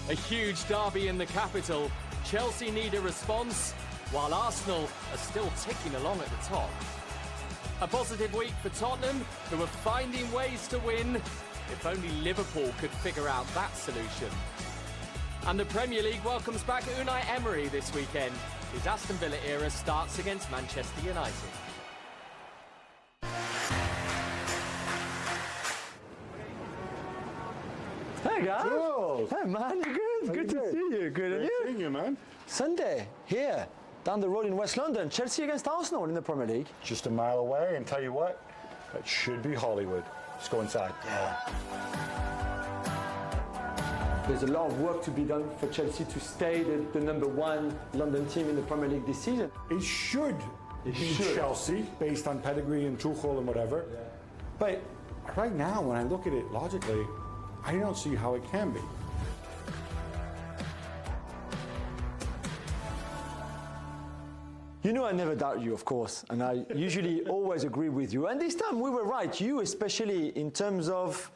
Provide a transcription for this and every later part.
A huge derby in the capital. Chelsea need a response, while Arsenal are still ticking along at the top. A positive week for Tottenham, who are finding ways to win. If only Liverpool could figure out that solution. And the Premier League welcomes back Unai Emery this weekend. His Aston Villa era starts against Manchester United. Hey guys. Jules. Hey man, you good? Good to see you. Good, and you? Seeing you, man. Sunday, here, down the road in West London, Chelsea against Arsenal in the Premier League. Just a mile away, and tell you what, that should be Hollywood. Let's go inside. There's a lot of work to be done for Chelsea to stay the number one London team in the Premier League this season. It should be Chelsea, based on pedigree and Tuchel and whatever. Yeah. But right now, when I look at it logically, I don't see how it can be. You know I never doubt you, of course, and I usually always agree with you. And this time we were right, you especially in terms of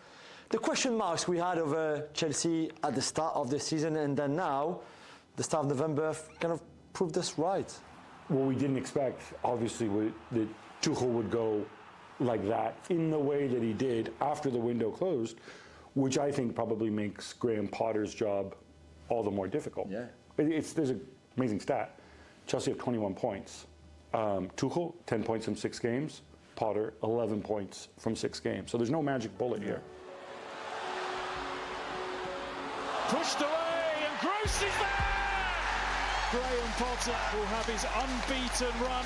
the question marks we had over Chelsea at the start of the season, and then now, the start of November, kind of proved us right. What we didn't expect, obviously, that Tuchel would go like that in the way that he did after the window closed, which I think probably makes Graham Potter's job all the more difficult. Yeah. There's an amazing stat. Chelsea have 21 points. Tuchel, 10 points from 6 games. Potter, 11 points from 6 games. So there's no magic bullet here. Pushed away, and Gross is there! Graham Potter will have his unbeaten run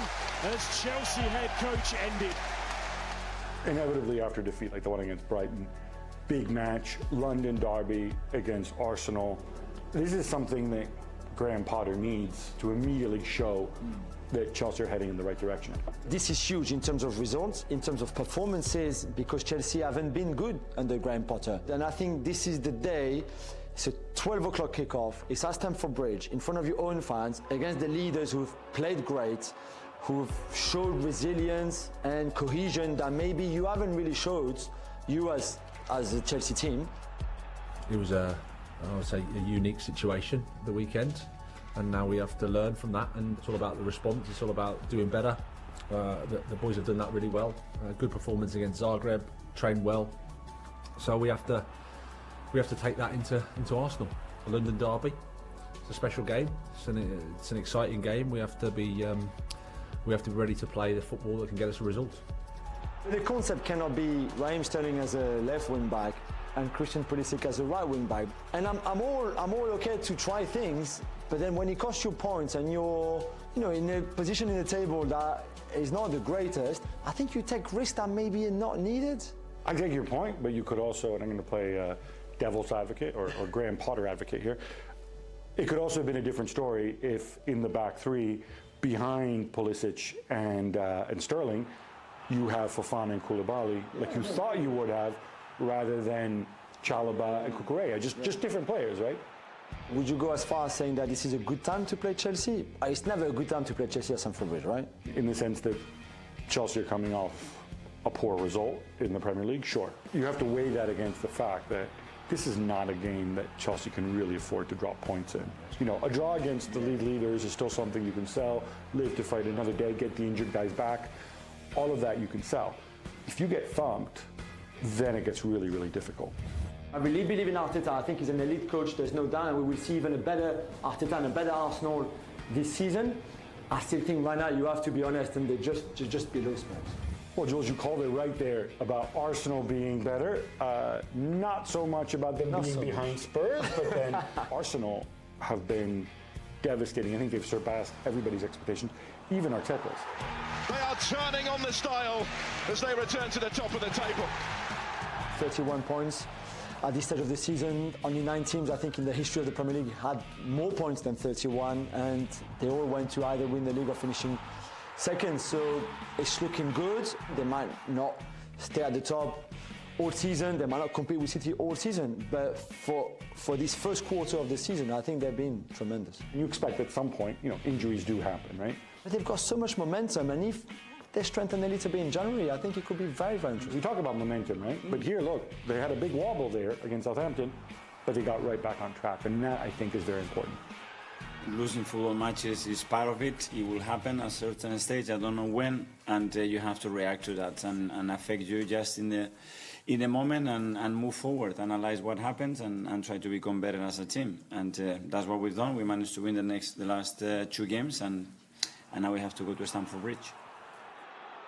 as Chelsea head coach ended. Inevitably, after defeat like the one against Brighton, big match, London derby against Arsenal. This is something that Graham Potter needs to immediately show that Chelsea are heading in the right direction. This is huge in terms of results, in terms of performances, because Chelsea haven't been good under Graham Potter. And I think this is the day. It's a 12 o'clock kickoff. It's at Stamford Bridge, in front of your own fans, against the leaders who've played great, who've showed resilience and cohesion that maybe you haven't really showed, you as a Chelsea team. It was I would say, a unique situation the weekend, and now we have to learn from that, and it's all about the response, it's all about doing better. The boys have done that really well. Good performance against Zagreb, trained well. So we have to take that into Arsenal. A London derby, it's a special game, it's an exciting game. We have to be ready to play the football that can get us a result. The concept cannot be Raheem Sterling as a left wing back and Christian Pulisic as a right wing back. And I'm all okay to try things, but then when it costs you points and you're in a position in the table that is not the greatest, I think you take risks that maybe are not needed. I take your point, but you could also, and I'm going to play devil's advocate or Graham Potter advocate here, it could also have been a different story if in the back three, behind Pulisic and Sterling, you have Fofana and Koulibaly, like you thought you would have, rather than Chalobah and Cucurella, just different players, right? Would you go as far as saying that this is a good time to play Chelsea? It's never a good time to play Chelsea at Stamford Bridge, right? In the sense that Chelsea are coming off a poor result in the Premier League, sure. You have to weigh that against the fact that this is not a game that Chelsea can really afford to drop points in. A draw against the league leaders is still something you can sell, live to fight another day, get the injured guys back. All of that you can sell. If you get thumped, then it gets really, really difficult. I really believe in Arteta. I think he's an elite coach, there's no doubt, and we will see even a better Arteta and a better Arsenal this season. I still think right now you have to be honest, and they're just below Spurs. Well, Jules, you called it right there about Arsenal being better. Not so much about them being behind Spurs, but then Arsenal have been devastating. I think they've surpassed everybody's expectations, even Arteta's. They are turning on the style as they return to the top of the table. 31 points. At this stage of the season, only 9 teams, I think, in the history of the Premier League had more points than 31, and they all went to either win the league or finishing second. So it's looking good. They might not stay at the top all season. They might not compete with City all season. But for this first quarter of the season, I think they've been tremendous. You expect at some point, injuries do happen, right? But they've got so much momentum, and if they strengthen a little bit in January, I think it could be very, very interesting. We talk about momentum, right? But here, look, they had a big wobble there against Southampton. but they got right back on track, and that I think is very important. Losing football matches is part of it. It will happen at a certain stage. I don't know when, and you have to react to that and affect you just in the moment and move forward, analyze what happens, and try to become better as a team. And that's what we've done. We managed to win the last 2 games, and now we have to go to Stamford Bridge.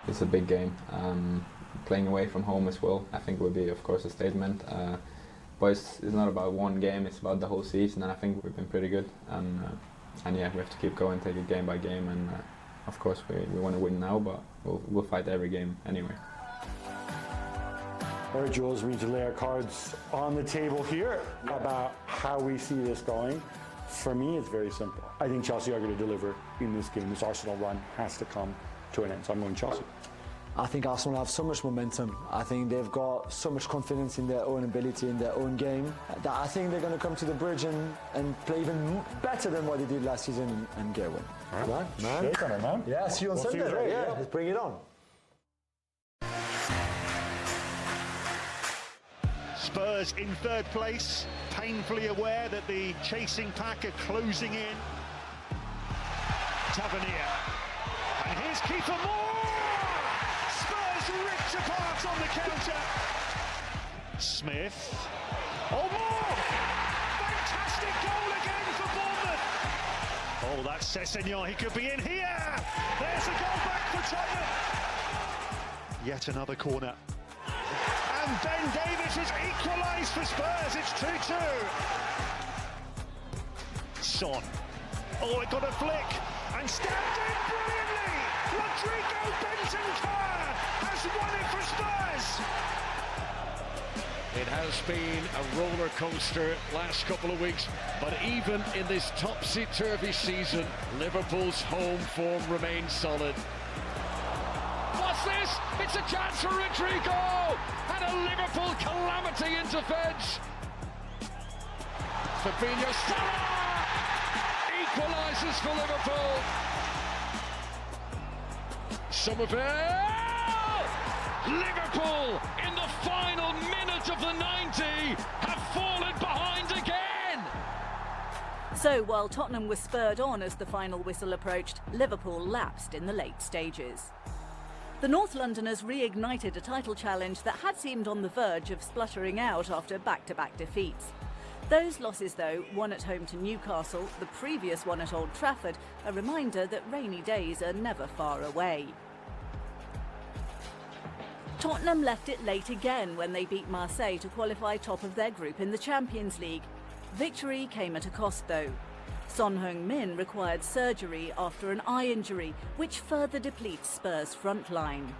It's a big game. Playing away from home as well, I think, would be, of course, a statement. But it's not about one game, it's about the whole season, and I think we've been pretty good. And yeah, we have to keep going, take it game by game, and of course we want to win now, but we'll fight every game anyway. All right, Jules, we need to lay our cards on the table here about how we see this going. For me, it's very simple. I think Chelsea are going to deliver in this game. This Arsenal run has to come to an end, so I'm going Chelsea. I think Arsenal have so much momentum. I think they've got so much confidence in their own ability, in their own game, that I think they're going to come to the bridge and play even better than what they did last season and get a win. All right, man. Shake on it, man. Yeah, see you on Sunday. Right, yeah, let's bring it on. Spurs in 3rd place, painfully aware that the chasing pack are closing in. Tavernier. And here's Kiefer Moore! Ripped apart on the counter. Smith. Oh, Moore! Fantastic goal again for Bournemouth. Oh, that's Sessegnon. He could be in here. There's a goal back for Tottenham. Yet another corner. And Ben Davies has equalised for Spurs. It's 2-2. Son. Oh, it got a flick. And stabbed in brilliantly. Rodrigo Bentancur has won it for Spurs. It has been a roller coaster last couple of weeks, but even in this topsy-turvy season, Liverpool's home form remains solid. What's this? It's a chance for Rodrigo, and a Liverpool calamity interferes. Fabinho Salah equalises for Liverpool. Somerville! Liverpool, in the final minute of the 90, have fallen behind again! So while Tottenham was spurred on as the final whistle approached, Liverpool lapsed in the late stages. The North Londoners reignited a title challenge that had seemed on the verge of spluttering out after back-to-back defeats. Those losses, though, one at home to Newcastle, the previous one at Old Trafford, a reminder that rainy days are never far away. Tottenham left it late again when they beat Marseille to qualify top of their group in the Champions League. Victory came at a cost, though. Son Heung-min required surgery after an eye injury, which further depletes Spurs' front line.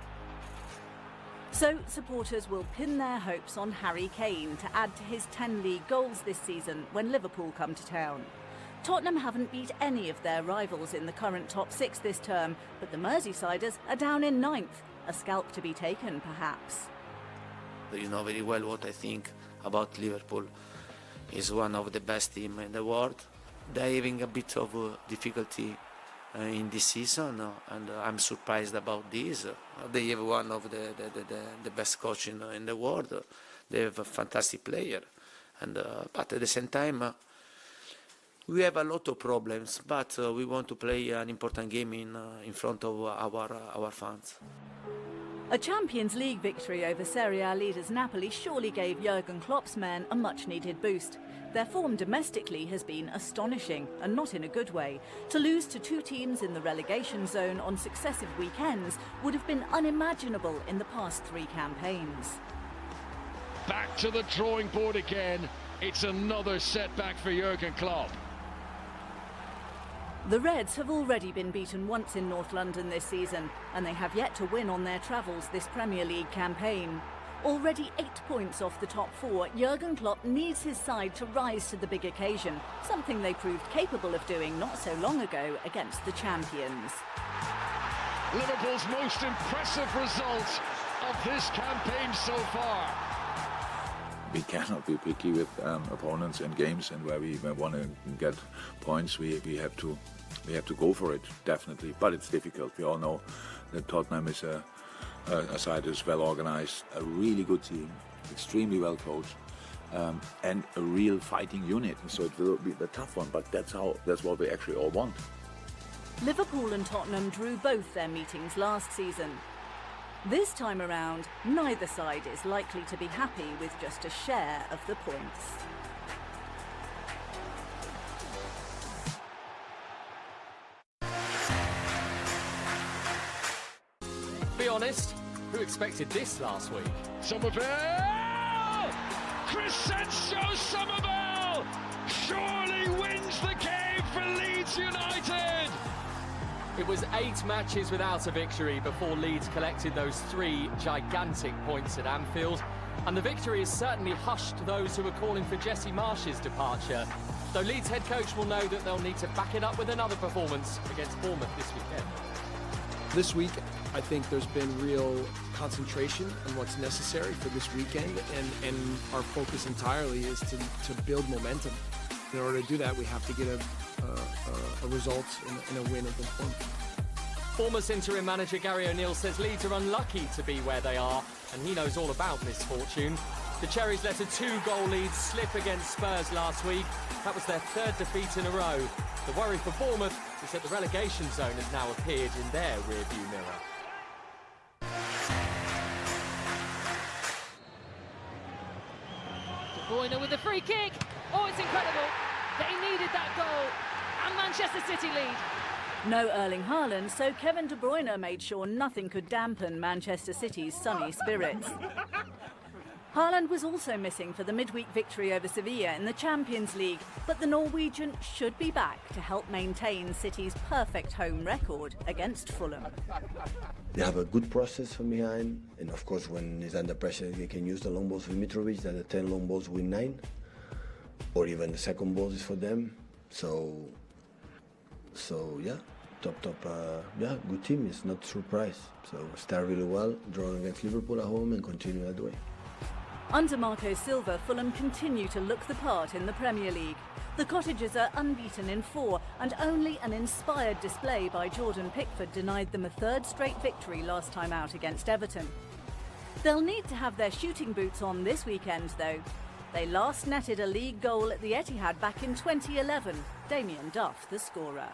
So supporters will pin their hopes on Harry Kane to add to his 10 league goals this season when Liverpool come to town. Tottenham haven't beat any of their rivals in the current top 6 this term, but the Merseysiders are down in 9th. A scalp to be taken, perhaps. You know very well what I think about Liverpool. Is one of the best teams in the world. They're having a bit of difficulty in this season, and I'm surprised about this. They have one of the best coaches in the world. They have a fantastic player, and but at the same time, we have a lot of problems. But we want to play an important game in front of our fans. A Champions League victory over Serie A leaders Napoli surely gave Jurgen Klopp's men a much-needed boost. Their form domestically has been astonishing, and not in a good way. To lose to 2 teams in the relegation zone on successive weekends would have been unimaginable in the past 3 campaigns. Back to the drawing board again. It's another setback for Jurgen Klopp. The Reds have already been beaten once in North London this season, and they have yet to win on their travels this Premier League campaign. Already 8 points off the top 4, Jurgen Klopp needs his side to rise to the big occasion, something they proved capable of doing not so long ago against the champions. Liverpool's most impressive result of this campaign so far. We cannot be picky with opponents in games, and where we want to get points, we have to go for it, definitely. But it's difficult. We all know that Tottenham is a side that's well organized, a really good team, extremely well coached, and a real fighting unit. So it will be a tough one, but that's what we actually all want. Liverpool and Tottenham drew both their meetings last season. This time around, neither side is likely to be happy with just a share of the points. Be honest, who expected this last week? Somerville! Crescencio Somerville surely wins the game for Leeds United! It was 8 matches without a victory before Leeds collected those 3 gigantic points at Anfield. And the victory has certainly hushed those who were calling for Jesse Marsch's departure. Though Leeds head coach will know that they'll need to back it up with another performance against Bournemouth this weekend. This week, I think there's been real concentration on what's necessary for this weekend, and our focus entirely is to build momentum. In order to do that, we have to get a result and a win of importance. Bournemouth's interim manager Gary O'Neill says Leeds are unlucky to be where they are, and he knows all about misfortune. The Cherries let a 2-goal lead slip against Spurs last week. That was their 3rd defeat in a row. The worry for Bournemouth is that the relegation zone has now appeared in their rearview mirror. De Bruyne with a free kick. Oh, it's incredible. They needed that goal. And Manchester City lead. No Erling Haaland, so Kevin De Bruyne made sure nothing could dampen Manchester City's sunny spirits. Haaland was also missing for the midweek victory over Sevilla in the Champions League, but the Norwegian should be back to help maintain City's perfect home record against Fulham. They have a good process from behind, and of course when he's under pressure they can use the long balls for Mitrovic, that the 10 long balls win 9, or even the second balls is for them. So yeah, good team. It's not a surprise. So start really well, draw against Liverpool at home and continue that way. Under Marco Silva, Fulham continue to look the part in the Premier League. The Cottagers are unbeaten in 4, and only an inspired display by Jordan Pickford denied them a 3rd straight victory last time out against Everton. They'll need to have their shooting boots on this weekend, though. They last netted a league goal at the Etihad back in 2011. Damien Duff, the scorer.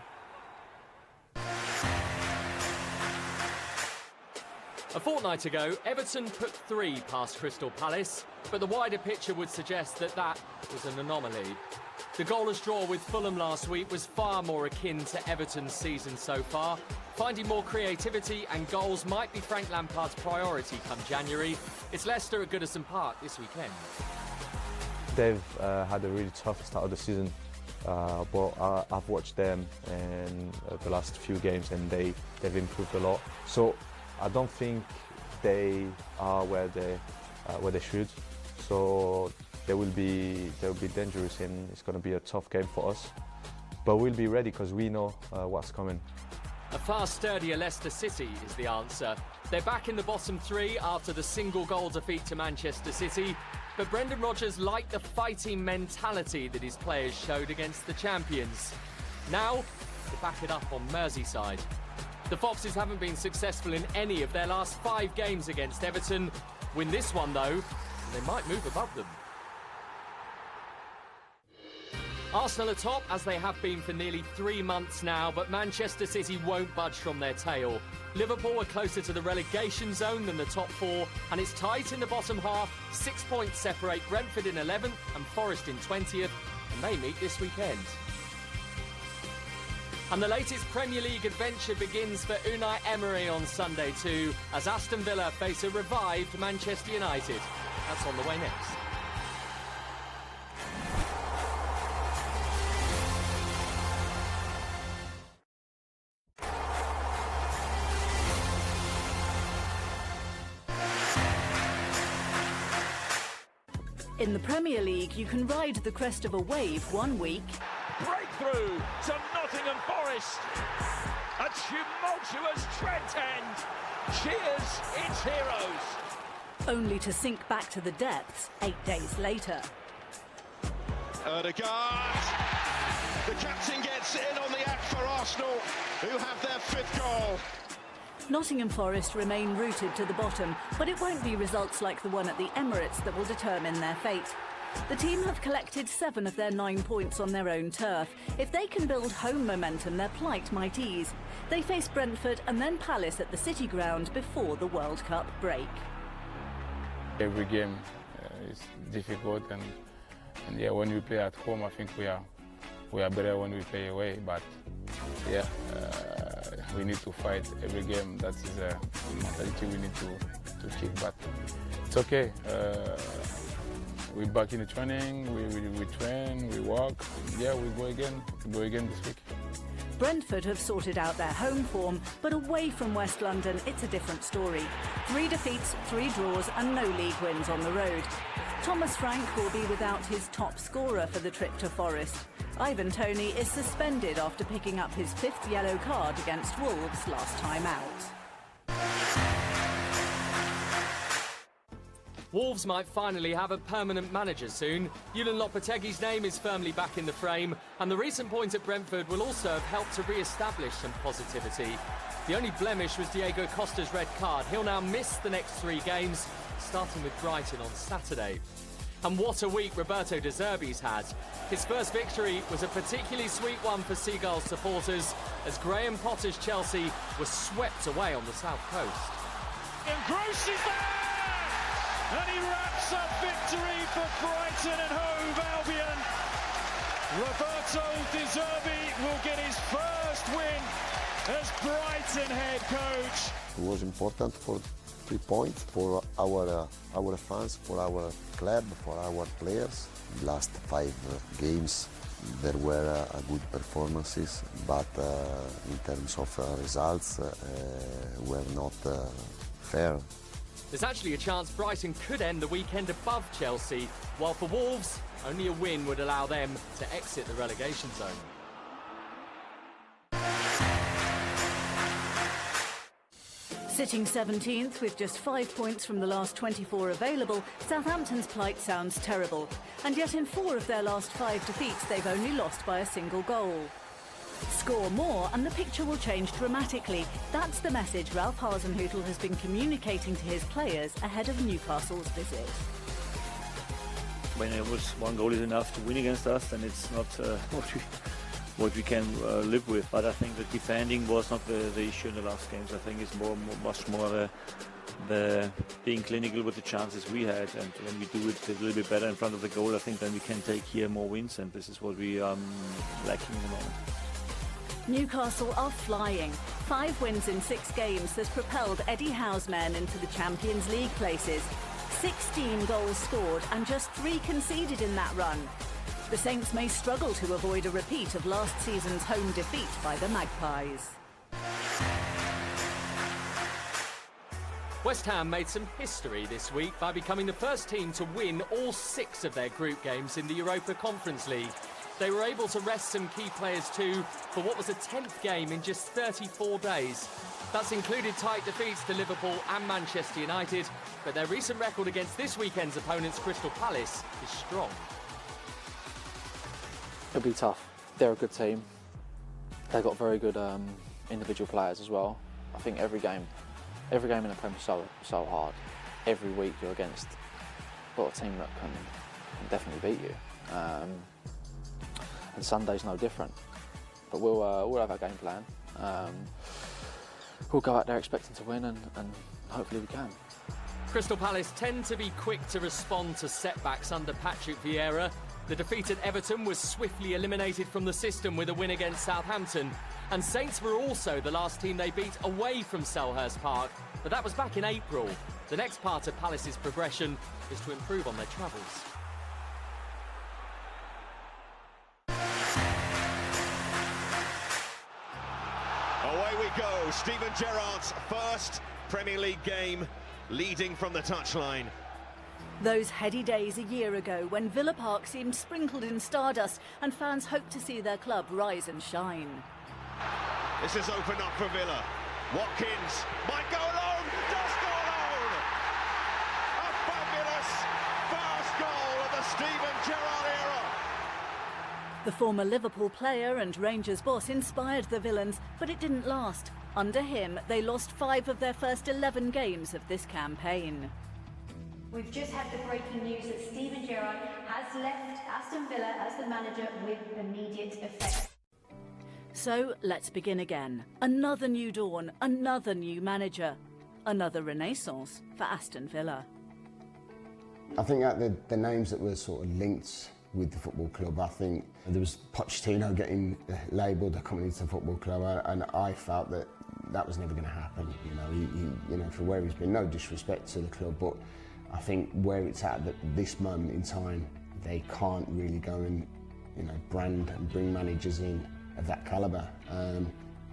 A fortnight ago, Everton put 3 past Crystal Palace, but the wider picture would suggest that that was an anomaly. The goalless draw with Fulham last week was far more akin to Everton's season so far. Finding more creativity and goals might be Frank Lampard's priority come January. It's Leicester at Goodison Park this weekend. They've had a really tough start of the season, but I've watched them in the last few games and they've improved a lot. So I don't think they are where they should. So they will be dangerous, and it's going to be a tough game for us. But we'll be ready because we know what's coming. A far sturdier Leicester City is the answer. They're back in the bottom 3 after the single-goal defeat to Manchester City. But Brendan Rodgers liked the fighting mentality that his players showed against the champions. Now, to back it up on Merseyside. The Foxes haven't been successful in any of their last 5 games against Everton. Win this one, though, they might move above them. Arsenal are top, as they have been for nearly 3 months now, but Manchester City won't budge from their tail. Liverpool are closer to the relegation zone than the top 4, and it's tight in the bottom half. 6 points separate Brentford in 11th and Forest in 20th, and they meet this weekend. And the latest Premier League adventure begins for Unai Emery on Sunday too, as Aston Villa face a revived Manchester United. That's on the way next. In the Premier League, you can ride the crest of a wave one week. Breakthrough to Nottingham Forest. A tumultuous Trent End. Cheers its heroes. Only to sink back to the depths 8 days later. Ødegaard. The captain gets in on the act for Arsenal, who have their 5th goal. Nottingham Forest remain rooted to the bottom, but it won't be results like the one at the Emirates that will determine their fate. The team have collected 7 of their 9 points on their own turf. If they can build home momentum, their plight might ease. They face Brentford and then Palace at the City Ground before the World Cup break. Every game is difficult, and yeah, when we play at home, I think we are better when we play away. But yeah, we need to fight every game. That is a mentality we need to keep. But it's okay. We're back in the training. We train. We walk. Yeah, we go again. This week. Brentford have sorted out their home form, but away from West London, it's a different story. 3 defeats, 3 draws and no league wins on the road. Thomas Frank will be without his top scorer for the trip to Forest. Ivan Toney is suspended after picking up his 5th yellow card against Wolves last time out. Wolves might finally have a permanent manager soon. Julen Lopetegui's name is firmly back in the frame, and the recent point at Brentford will also have helped to re-establish some positivity. The only blemish was Diego Costa's red card. He'll now miss the next 3 games, starting with Brighton on Saturday. And what a week Roberto De Zerbi's had. His first victory was a particularly sweet one for Seagulls supporters, as Graham Potter's Chelsea was swept away on the south coast. And Gross is there! And he wraps up victory for Brighton and Hove Albion. Roberto De Zerbi will get his first win as Brighton head coach. It was important for 3 points for our fans, for our club, for our players. Last 5 games there were good performances, but in terms of results were not fair. There's actually a chance Brighton could end the weekend above Chelsea, while for Wolves, only a win would allow them to exit the relegation zone. Sitting 17th with just 5 points from the last 24 available, Southampton's plight sounds terrible. And yet in 4 of their last 5 defeats, they've only lost by a single goal. Score more and the picture will change dramatically. That's the message Ralph Hasenhüttl has been communicating to his players ahead of Newcastle's visit. When it was 1 goal is enough to win against us, then it's not what we can live with. But I think the defending was not the issue in the last games. I think it's much more the being clinical with the chances we had, and when we do it a little bit better in front of the goal, I think then we can take here more wins, and this is what we are lacking in the moment. Newcastle are flying. 5 wins in 6 games has propelled Eddie Howe's men into the Champions League places. 16 goals scored and just 3 conceded in that run. The Saints may struggle to avoid a repeat of last season's home defeat by the Magpies. West Ham made some history this week by becoming the first team to win all 6 of their group games in the Europa Conference League. They were able to rest some key players too for what was a 10th game in just 34 days. That's included tight defeats to Liverpool and Manchester United, but their recent record against this weekend's opponents, Crystal Palace, is strong. It'll be tough. They're a good team. They've got very good individual players as well. I think every game in the Premier is so hard. Every week you're against a team that can definitely beat you. And Sunday's no different. But we'll have our game plan. We'll go out there expecting to win, and hopefully we can. Crystal Palace tend to be quick to respond to setbacks under Patrick Vieira. The defeat at Everton was swiftly eliminated from the system with a win against Southampton. And Saints were also the last team they beat away from Selhurst Park, but that was back in April. The next part of Palace's progression is to improve on their travels. Away we go, Steven Gerrard's first Premier League game, leading from the touchline. Those heady days a year ago when Villa Park seemed sprinkled in stardust and fans hoped to see their club rise and shine. This has opened up for Villa. Watkins might go alone, does go alone! A fabulous first goal of the Steven Gerrard era. The former Liverpool player and Rangers boss inspired the Villains, but it didn't last. Under him, they lost 5 of their first 11 games of this campaign. We've just had the breaking news that Steven Gerrard has left Aston Villa as the manager with immediate effect. So let's begin again. Another new dawn, another new manager, another renaissance for Aston Villa. I think that the names that were sort of linked with the football club, I think there was Pochettino getting labelled coming into the football club, and I felt that was never going to happen. You know, for where he's been, no disrespect to the club, but I think where it's at this moment in time, they can't really go and brand and bring managers in of that calibre.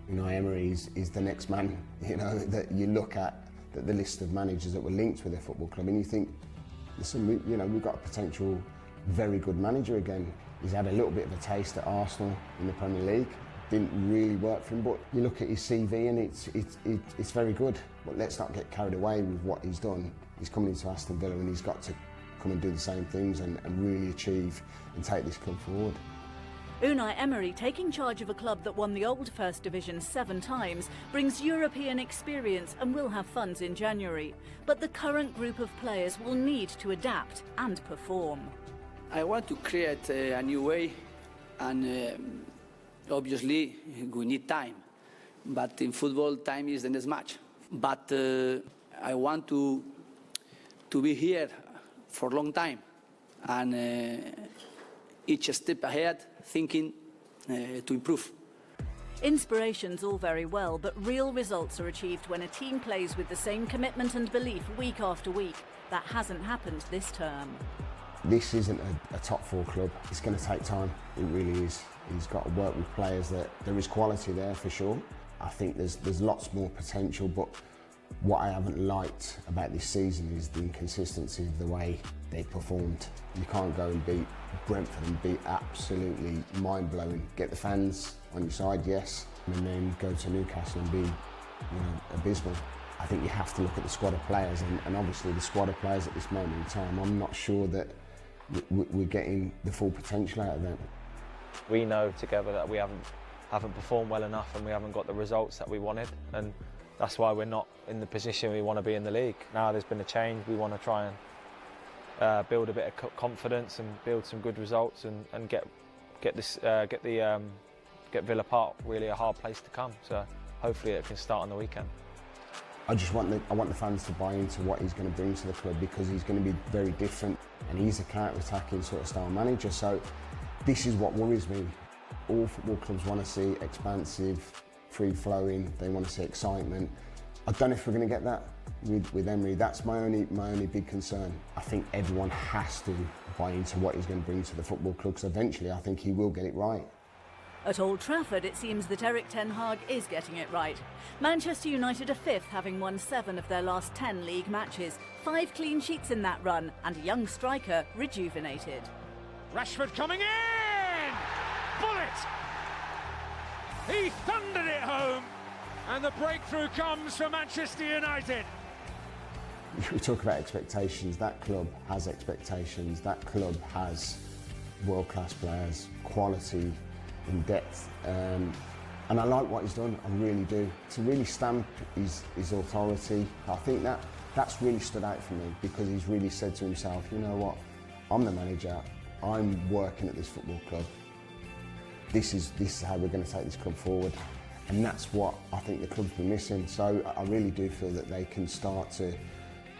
Emery is the next man. That you look at the list of managers that were linked with their football club, and you think, listen, we've got a potential very good manager again. He's had a little bit of a taste at Arsenal in the Premier League. Didn't really work for him, but you look at his CV and it's very good. But let's not get carried away with what he's done. He's coming into Aston Villa and he's got to come and do the same things and really achieve and take this club forward. Unai Emery, taking charge of a club that won the old First Division 7 times, brings European experience and will have funds in January. But the current group of players will need to adapt and perform. I want to create a new way, and obviously we need time. But in football, time is the next match. But I want to be here for a long time, and each step ahead, thinking to improve. Inspiration's all very well, but real results are achieved when a team plays with the same commitment and belief week after week. That hasn't happened this term. This isn't a top 4 club. It's going to take time. It really is. He's got to work with players that there is quality there for sure. I think there's lots more potential, but what I haven't liked about this season is the inconsistency of the way they performed. You can't go and beat Brentford and be absolutely mind-blowing. Get the fans on your side, yes, and then go to Newcastle and be abysmal. I think you have to look at the squad of players, and obviously the squad of players at this moment in time, I'm not sure that we're getting the full potential out of them. We know together that we haven't performed well enough and we haven't got the results that we wanted, and that's why we're not in the position we want to be in the league. Now there's been a change, we want to try and build a bit of confidence and build some good results and get Villa Park really a hard place to come. So hopefully it can start on the weekend. I want the fans to buy into what he's going to bring to the club, because he's going to be very different and he's a counter-attacking sort of style manager. So this is what worries me. All football clubs want to see expansive, free-flowing, they want to see excitement. I don't know if we're going to get that with Emery. That's my only big concern. I think everyone has to buy into what he's going to bring to the football club, because eventually I think he will get it right. At Old Trafford, it seems that Erik ten Hag is getting it right. Manchester United are 5th, having won 7 of their last 10 league matches. 5 clean sheets in that run, and a young striker rejuvenated. Rashford coming in! Bullet! He thundered it home, and the breakthrough comes for Manchester United. We talk about expectations. That club has expectations. That club has world-class players, quality, in depth, and I like what he's done. I really do. To really stamp his authority, I think that's really stood out for me, because he's really said to himself, you know what, I'm the manager, I'm working at this football club. This is how we're going to take this club forward, and that's what I think the club's been missing. So I really do feel that they can start to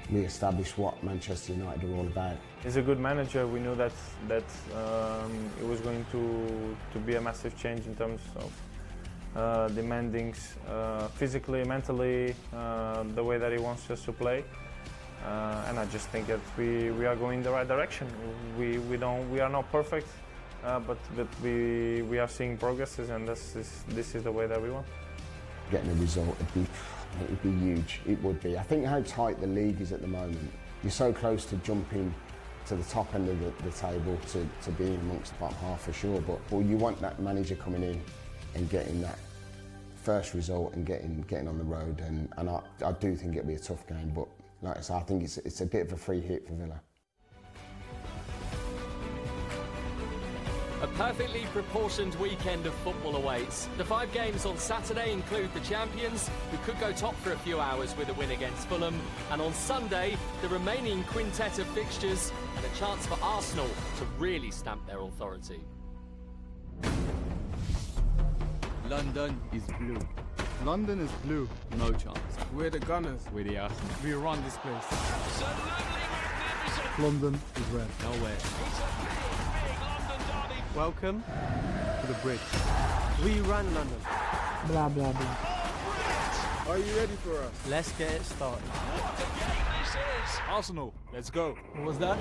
re-establish what Manchester United are all about. He's a good manager. We knew that it was going to be a massive change in terms of demanding physically, mentally, the way that he wants us to play. And I just think that we are going in the right direction. We are not perfect, but we are seeing progresses, and this is the way that we want. Getting a result it would be huge. It would be. I think how tight the league is at the moment. You're so close to jumping to the top end of the table to be amongst the bottom half for sure. But you want that manager coming in and getting that first result and getting on the road. And I do think it'll be a tough game. But like I said, I think it's a bit of a free hit for Villa. A perfectly proportioned weekend of football awaits. The 5 games on Saturday include the champions, who could go top for a few hours with a win against Fulham, and on Sunday, the remaining quintet of fixtures and a chance for Arsenal to really stamp their authority. London is blue. London is blue. No chance. We're the Gunners. We're the Arsenal. We run this place. London is red. No way. Welcome to the bridge. We run London. Blah, blah, blah. Are you ready for us? Let's get it started. Arsenal, let's go. What was that?